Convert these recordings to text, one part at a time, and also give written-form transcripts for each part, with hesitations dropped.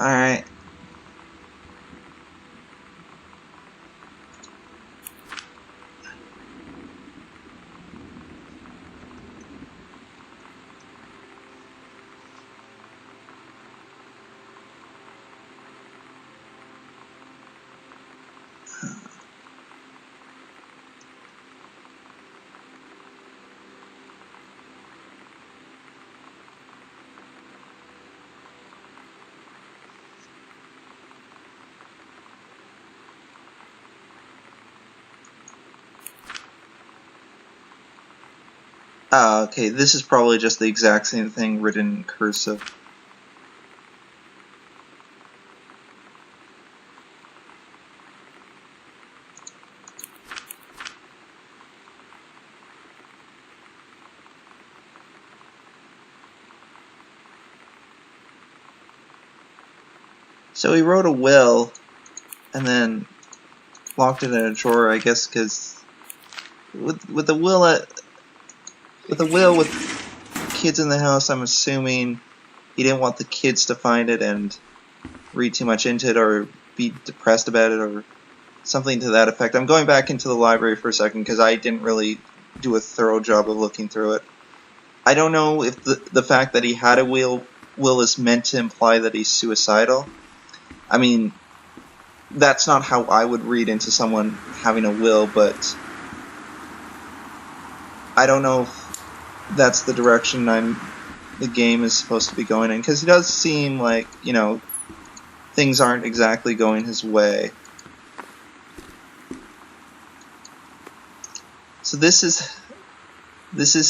Alright. Okay, this is probably just the exact same thing written in cursive. So he wrote a will, and then locked it in a drawer, I guess, because with the will with kids in the house, I'm assuming he didn't want the kids to find it and read too much into it or be depressed about it or something to that effect. I'm going back into the library for a second because I didn't really do a thorough job of looking through it. I don't know if the fact that he had a will is meant to imply that he's suicidal. I mean, that's not how I would read into someone having a will, but I don't know if that's the direction the game is supposed to be going in, because he does seem like, you know, things aren't exactly going his way. So this is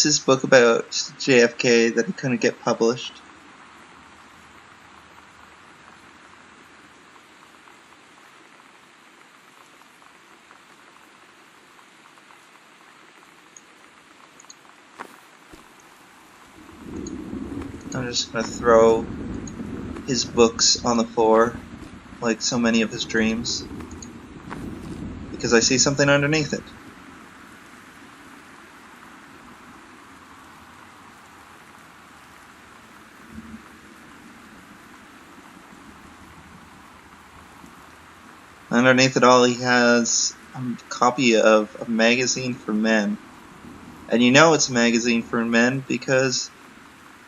his book about JFK that he couldn't get published. I'm just going to throw his books on the floor, like so many of his dreams, because I see something underneath it. Underneath it all, he has a copy of a magazine for men. And you know it's a magazine for men because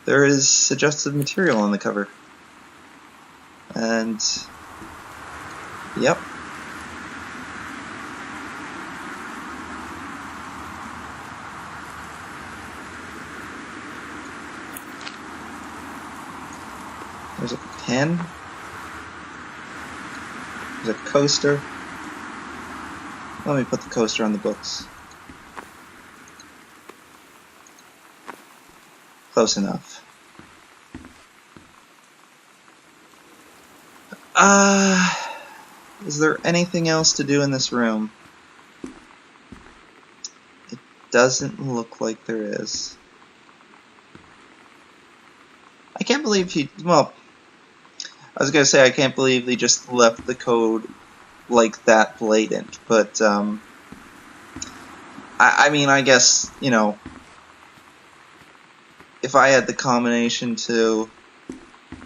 there is suggestive material on the cover. And yep. There's a pen. There's a coaster. Let me put the coaster on the books. Close enough. Is there anything else to do in this room? It doesn't look like there is. I can't believe well, I was gonna say I can't believe they just left the code like that blatant, but I mean, I guess, you know, if I had the combination to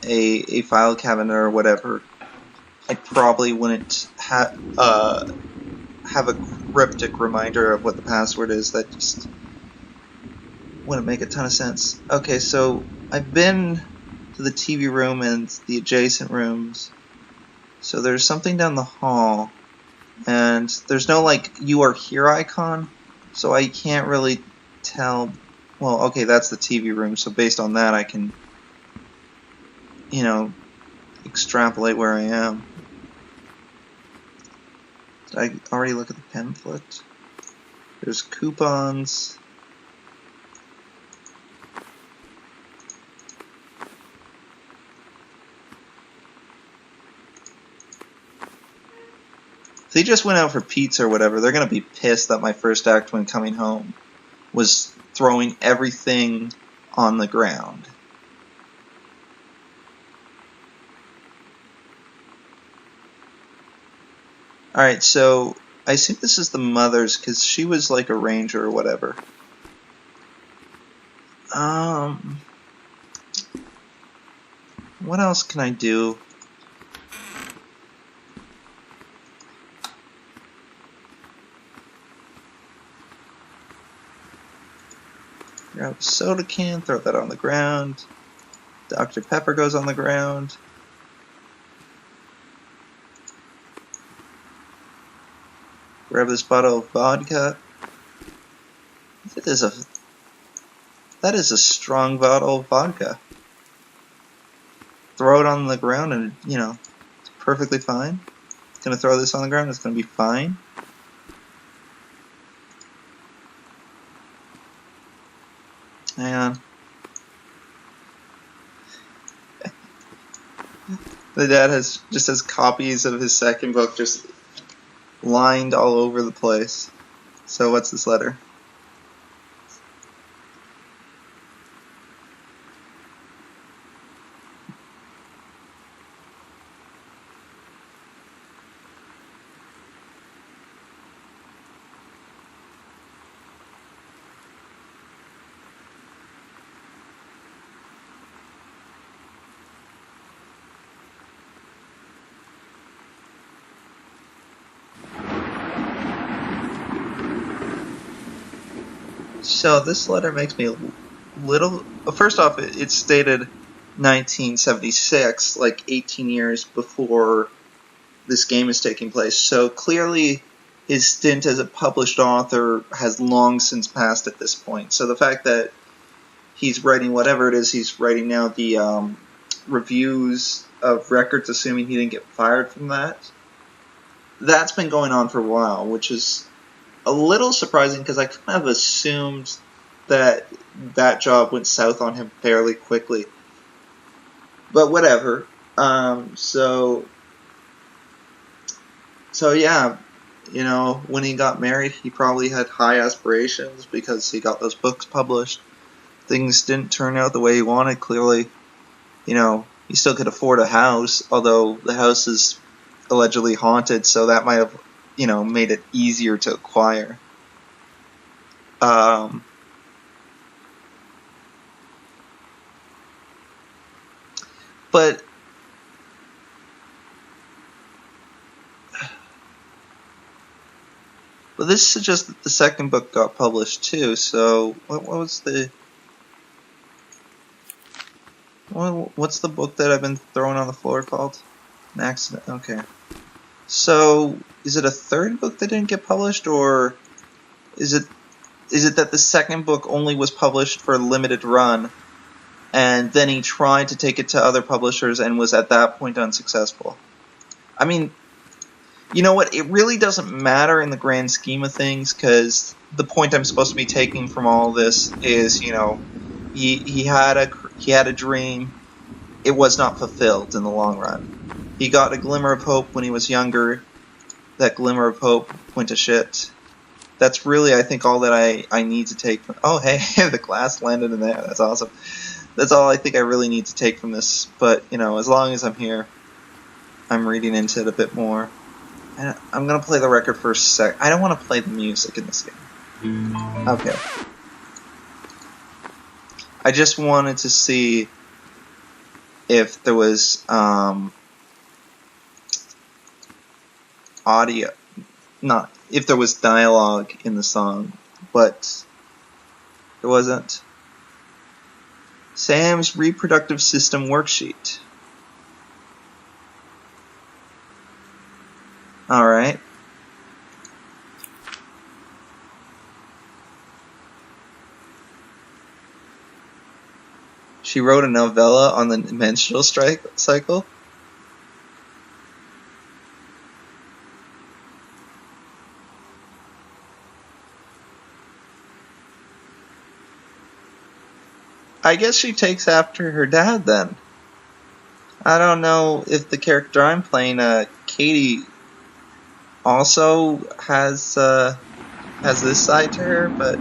a file cabinet or whatever, I probably wouldn't have a cryptic reminder of what the password is. That just wouldn't make a ton of sense. Okay, so I've been to the TV room and the adjacent rooms. So there's something down the hall, and there's no like "you are here" icon, so I can't really tell. Well, okay, that's the TV room, so based on that I can, you know, extrapolate where I am. Did I already look at the pamphlet? There's coupons. If they just went out for pizza or whatever, they're going to be pissed that my first act when coming home was throwing everything on the ground. Alright, so I assume this is the mother's because she was like a ranger or whatever. What else can I do? Grab a soda can, throw that on the ground. Dr. Pepper goes on the ground. Grab this bottle of vodka. That is a strong bottle of vodka. Throw it on the ground and, it's perfectly fine. It's gonna throw this on the ground, it's gonna be fine. Hang on. The dad just has copies of his second book just lined all over the place. So what's this letter? So this letter makes me a little... First off, it's dated 1976, like 18 years before this game is taking place. So clearly his stint as a published author has long since passed at this point. So the fact that he's writing whatever it is he's writing now, the reviews of records, assuming he didn't get fired from that, that's been going on for a while, which is a little surprising because I kind of assumed that that job went south on him fairly quickly. But whatever. So yeah, when he got married, he probably had high aspirations because he got those books published. Things didn't turn out the way he wanted, clearly. He still could afford a house, although the house is allegedly haunted, so that might have, made it easier to acquire. But this suggests that the second book got published too, so what's the book that I've been throwing on the floor called? An Accident. Okay. So, is it a third book that didn't get published, or is it that the second book only was published for a limited run, and then he tried to take it to other publishers and was at that point unsuccessful? I mean, you know what? It really doesn't matter in the grand scheme of things, because the point I'm supposed to be taking from all this is, he had a dream. It was not fulfilled in the long run. He got a glimmer of hope when he was younger. That glimmer of hope went to shit. That's really, I think, all that I need to take from... Oh, hey, the glass landed in there. That's awesome. That's all I think I really need to take from this. But, as long as I'm here, I'm reading into it a bit more. And I'm going to play the record for a sec. I don't want to play the music in this game. Okay. I just wanted to see if there was audio... Not if there was dialogue in the song, but there wasn't. Sam's reproductive system worksheet. Alright. She wrote a novella on the menstrual cycle. I guess she takes after her dad then. I don't know if the character I'm playing, Katie, also has this side to her, but...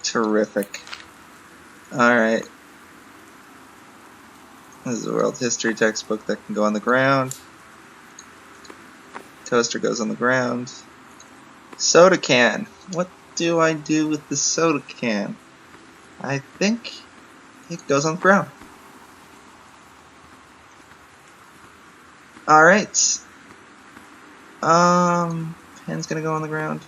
Terrific. Alright. This is a world history textbook that can go on the ground. Toaster goes on the ground. Soda can. What do I do with the soda can? I think it goes on the ground. Alright. Pen's gonna go on the ground.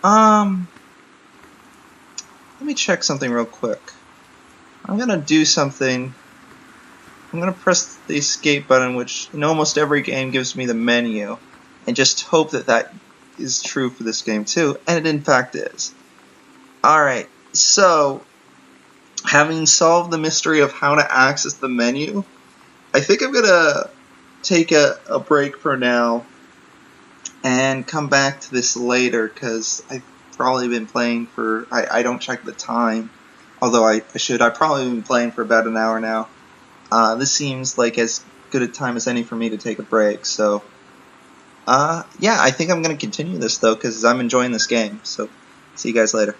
Let me check something real quick. I'm gonna do something. I'm gonna press the escape button, which in almost every game gives me the menu, and just hope that that is true for this game too, and it in fact is. Alright, so having solved the mystery of how to access the menu, I think I'm gonna take a break for now and come back to this later, because I've probably been playing for, I don't check the time, although I should. I've probably been playing for about an hour now. This seems like as good a time as any for me to take a break, so yeah, I think I'm going to continue this though, because I'm enjoying this game, so see you guys later.